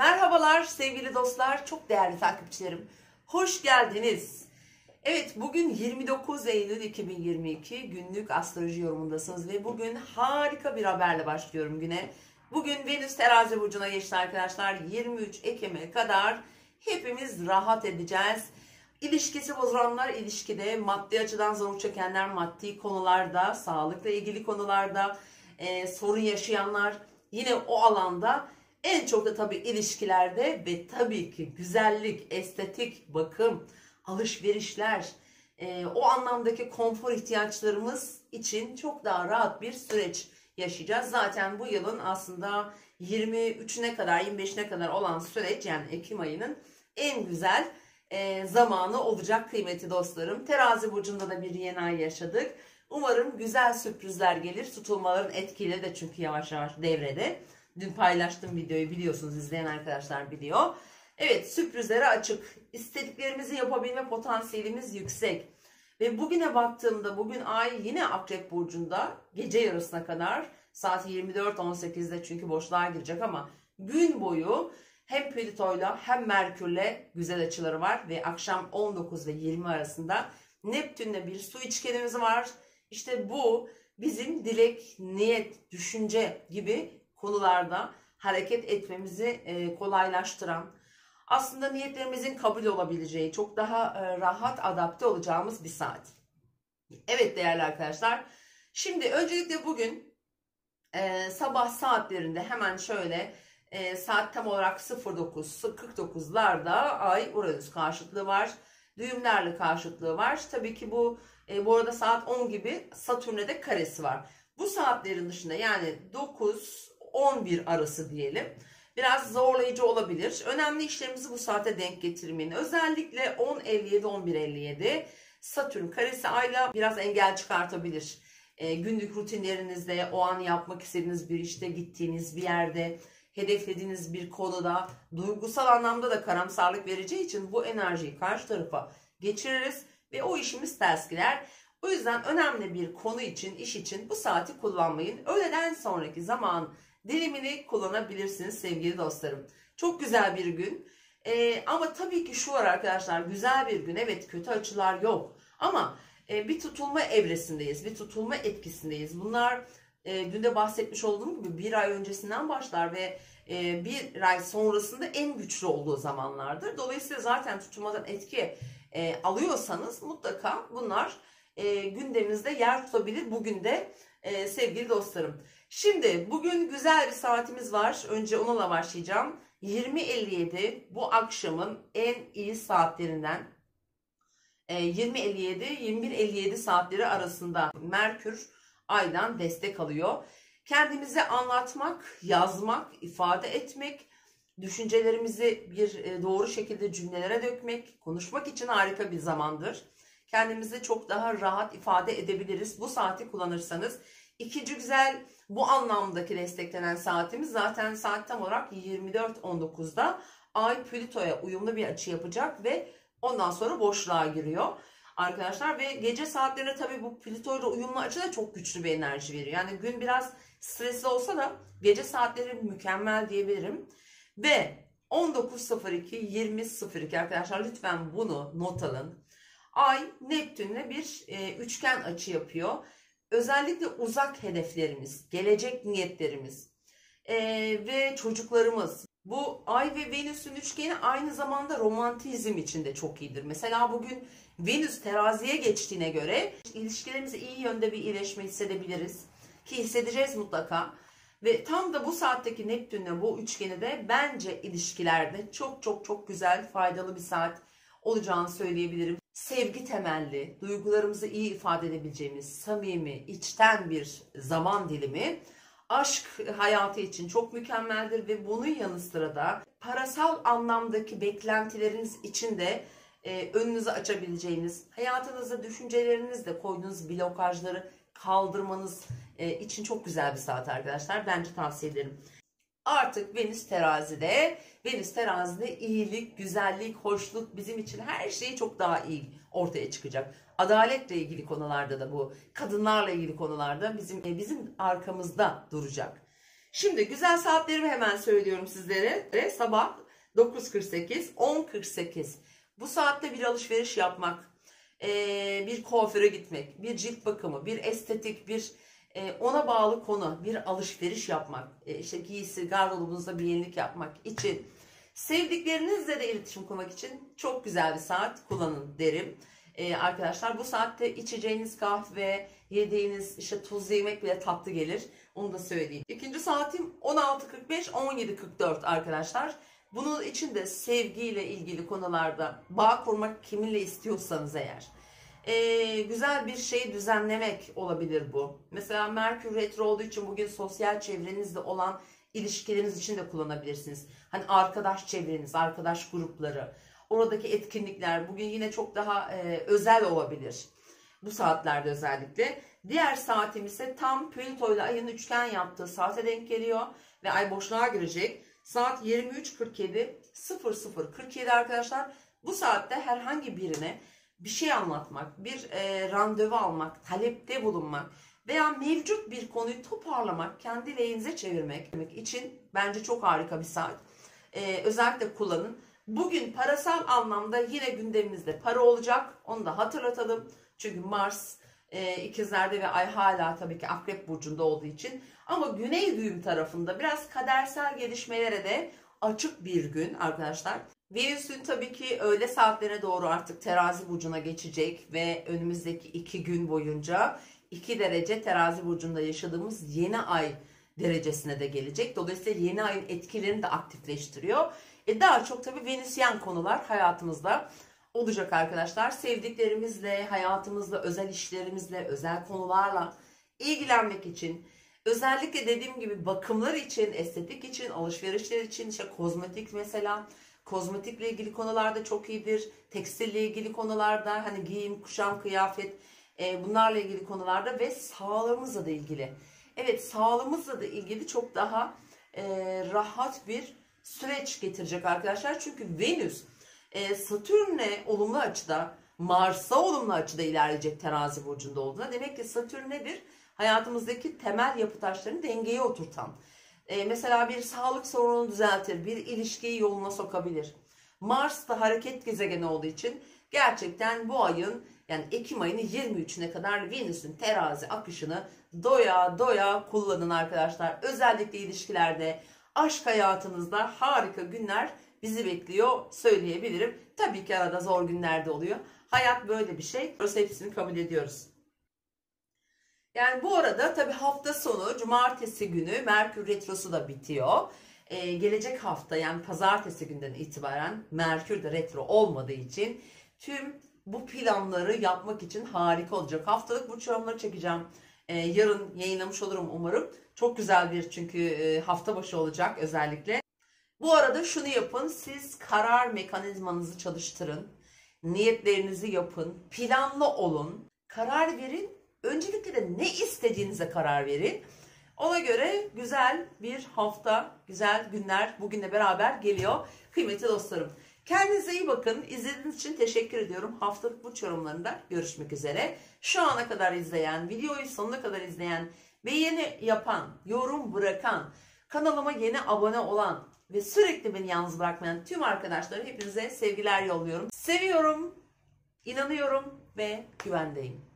Merhabalar sevgili dostlar, çok değerli takipçilerim. Hoş geldiniz. Evet, bugün 29 Eylül 2022 günlük astroloji yorumundasınız ve bugün harika bir haberle başlıyorum güne. Bugün Venüs Terazi burcuna geçti arkadaşlar. 23 Ekim'e kadar hepimiz rahat edeceğiz. İlişkisi bozulanlar ilişkide, maddi açıdan zorluk çekenler maddi konularda, sağlıkla ilgili konularda, sorun yaşayanlar yine o alanda. En çok da tabii ilişkilerde ve tabii ki güzellik, estetik, bakım, alışverişler, o anlamdaki konfor ihtiyaçlarımız için çok daha rahat bir süreç yaşayacağız. Zaten bu yılın aslında 23'üne kadar, 25'ine kadar olan süreç, yani Ekim ayının en güzel zamanı olacak kıymetli dostlarım. Terazi burcunda da bir yeni ay yaşadık. Umarım güzel sürprizler gelir. Tutulmaların etkileri de çünkü yavaş yavaş devrede. Dün paylaştığım videoyu biliyorsunuz, izleyen arkadaşlar biliyor. Evet, sürprizlere açık. İstediklerimizi yapabilme potansiyelimiz yüksek. Ve bugüne baktığımda bugün ay yine Akrep Burcu'nda gece yarısına kadar, saat 24.18'de çünkü boşluğa girecek, ama gün boyu hem Plüto'yla hem Merkür'le güzel açıları var. Ve akşam 19 ve 20 arasında Neptün'le bir su üçgenimiz var. İşte bu bizim dilek, niyet, düşünce gibi konularda hareket etmemizi kolaylaştıran, aslında niyetlerimizin kabul olabileceği, çok daha rahat adapte olacağımız bir saat. Evet değerli arkadaşlar, şimdi öncelikle bugün sabah saatlerinde hemen şöyle saat tam olarak 09:49'larda Ay Uranüs karşıtlığı var. Düğümlerle karşıtlığı var. Tabii ki bu arada saat 10 gibi Satürn'e de karesi var. Bu saatlerin dışında, yani 9-11 arası diyelim, biraz zorlayıcı olabilir. Önemli işlerimizi bu saate denk getirmeyin. Özellikle 10:57-11:57 Satürn karesi Ay'la biraz engel çıkartabilir. Günlük rutinlerinizde, o an yapmak istediğiniz bir işte, gittiğiniz bir yerde, hedeflediğiniz bir konuda duygusal anlamda da karamsarlık vereceği için bu enerjiyi karşı tarafa geçiririz ve o işimiz ters gider. O yüzden önemli bir konu için, iş için bu saati kullanmayın. Öğleden sonraki zaman dilimini kullanabilirsiniz sevgili dostlarım. Çok güzel bir gün. Ama tabii ki şu var arkadaşlar, güzel bir gün. Evet, kötü açılar yok. Ama bir tutulma evresindeyiz. Bir tutulma etkisindeyiz. Bunlar dün de bahsetmiş olduğum gibi bir ay öncesinden başlar ve bir ay sonrasında en güçlü olduğu zamanlardır. Dolayısıyla zaten tutulmadan etki alıyorsanız mutlaka bunlar gündeminizde yer tutabilir. Bugün de sevgili dostlarım. Şimdi bugün güzel bir saatimiz var. Önce onunla başlayacağım. 20:57 bu akşamın en iyi saatlerinden. 20:57-21:57 saatleri arasında Merkür Ay'dan destek alıyor. Kendimizi anlatmak, yazmak, ifade etmek, düşüncelerimizi bir doğru şekilde cümlelere dökmek, konuşmak için harika bir zamandır. Kendimizi çok daha rahat ifade edebiliriz bu saati kullanırsanız. İkinci güzel bu anlamdaki desteklenen saatimiz, zaten saat tam olarak 24:19'da Ay Plüto'ya uyumlu bir açı yapacak ve ondan sonra boşluğa giriyor arkadaşlar. Ve gece saatlerinde tabii bu Plüto ile uyumlu açı da çok güçlü bir enerji veriyor. Yani gün biraz stresli olsa da gece saatleri mükemmel diyebilirim. Ve 19:02-20:02 arkadaşlar, lütfen bunu not alın. Ay Neptün'le bir üçgen açı yapıyor. Özellikle uzak hedeflerimiz, gelecek niyetlerimiz ve çocuklarımız. Bu Ay ve Venüs'ün üçgeni aynı zamanda romantizm için de çok iyidir. Mesela bugün Venüs teraziye geçtiğine göre ilişkilerimizi iyi yönde bir iyileşme hissedebiliriz. Ki hissedeceğiz mutlaka. Ve tam da bu saatteki Neptün'le bu üçgeni de bence ilişkilerde çok çok çok güzel, faydalı bir saat olacağını söyleyebilirim. Sevgi temelli, duygularımızı iyi ifade edebileceğimiz, samimi, içten bir zaman dilimi aşk hayatı için çok mükemmeldir ve bunun yanı sıra da parasal anlamdaki beklentileriniz için de önünüzü açabileceğiniz, hayatınızda düşüncelerinizle koyduğunuz blokajları kaldırmanız için çok güzel bir saat arkadaşlar. Bence tavsiye ederim. Artık Venüs terazide. Venüs terazide iyilik, güzellik, hoşluk, bizim için her şey çok daha iyi ortaya çıkacak. Adaletle ilgili konularda da, bu kadınlarla ilgili konularda bizim arkamızda duracak. Şimdi güzel saatlerimi hemen söylüyorum sizlere. Sabah 9.48, 10.48. Bu saatte bir alışveriş yapmak, bir kuaföre gitmek, bir cilt bakımı, bir estetik, bir ona bağlı konu, bir alışveriş yapmak, işte giysi, gardırobunuzda bir yenilik yapmak için, sevdiklerinizle de iletişim kurmak için çok güzel bir saat kullanın derim. Arkadaşlar bu saatte içeceğiniz kahve, yediğiniz işte tuzlu yemek bile tatlı gelir. Onu da söyleyeyim. İkinci saatim 16.45, 17.44 arkadaşlar. Bunun için de sevgiyle ilgili konularda bağ kurmak kiminle istiyorsanız eğer. Güzel bir şeyi düzenlemek olabilir bu. Mesela Merkür Retro olduğu için bugün sosyal çevrenizde olan ilişkileriniz için de kullanabilirsiniz. Hani arkadaş çevreniz, arkadaş grupları, oradaki etkinlikler bugün yine çok daha özel olabilir. Bu saatlerde özellikle. Diğer saatim ise tam Plüto ile ayın üçgen yaptığı saate denk geliyor ve ay boşluğa girecek. Saat 23.47, 00.47 arkadaşlar. Bu saatte herhangi birine bir şey anlatmak, bir randevu almak, talepte bulunmak veya mevcut bir konuyu toparlamak, kendi lehinize çevirmek için bence çok harika bir saat. Özellikle kullanın. Bugün parasal anlamda yine gündemimizde para olacak. Onu da hatırlatalım. Çünkü Mars ikizlerde ve ay hala tabii ki Akrep burcunda olduğu için. Ama güney düğüm tarafında biraz kadersel gelişmelere de açık bir gün arkadaşlar. Venüs'ün tabii ki öğle saatlerine doğru artık Terazi burcuna geçecek ve önümüzdeki 2 gün boyunca 2 derece Terazi burcunda yaşadığımız yeni ay derecesine de gelecek. Dolayısıyla yeni ayın etkilerini de aktifleştiriyor. Daha çok tabii Venüsyen konular hayatımızda olacak arkadaşlar. Sevdiklerimizle, hayatımızla, özel işlerimizle, özel konularla ilgilenmek için, özellikle dediğim gibi bakımlar için, estetik için, alışverişler için, işte kozmetik mesela, kozmetikle ilgili konularda çok iyidir. Tekstille ilgili konularda, hani giyim, kuşam, kıyafet, bunlarla ilgili konularda ve sağlığımızla da ilgili. Evet, sağlığımızla da ilgili çok daha rahat bir süreç getirecek arkadaşlar. Çünkü Venüs Satürn'e olumlu açıda, Mars'a olumlu açıda ilerleyecek Terazi burcunda olduğuna. Demek ki Satürn nedir? Hayatımızdaki temel yapı taşlarını dengeye oturtan. Mesela bir sağlık sorununu düzeltir, bir ilişkiyi yoluna sokabilir. Mars da hareket gezegeni olduğu için gerçekten bu ayın, yani Ekim ayının 23'üne kadar Venüs'ün terazi akışını doya doya kullanın arkadaşlar. Özellikle ilişkilerde, aşk hayatınızda harika günler bizi bekliyor söyleyebilirim. Tabii ki arada zor günler de oluyor. Hayat böyle bir şey. Biz hepsini kabul ediyoruz. Yani bu arada tabii hafta sonu cumartesi günü Merkür Retrosu da bitiyor. Gelecek hafta yani pazartesi günden itibaren Merkür de retro olmadığı için tüm bu planları yapmak için harika olacak. Haftalık burç yorumları çekeceğim. Yarın yayınlamış olurum umarım. Çok güzel bir çünkü hafta başı olacak özellikle. Bu arada şunu yapın, siz karar mekanizmanızı çalıştırın. Niyetlerinizi yapın, planlı olun, karar verin. Öncelikle de ne istediğinize karar verin. Ona göre güzel bir hafta, güzel günler bugünle beraber geliyor. Kıymetli dostlarım, kendinize iyi bakın. İzlediğiniz için teşekkür ediyorum. Haftalık burç yorumlarında görüşmek üzere. Şu ana kadar izleyen, videoyu sonuna kadar izleyen, beğeni yapan, yorum bırakan, kanalıma yeni abone olan ve sürekli beni yalnız bırakmayan tüm arkadaşlara hepinize sevgiler yolluyorum. Seviyorum, inanıyorum ve güvendeyim.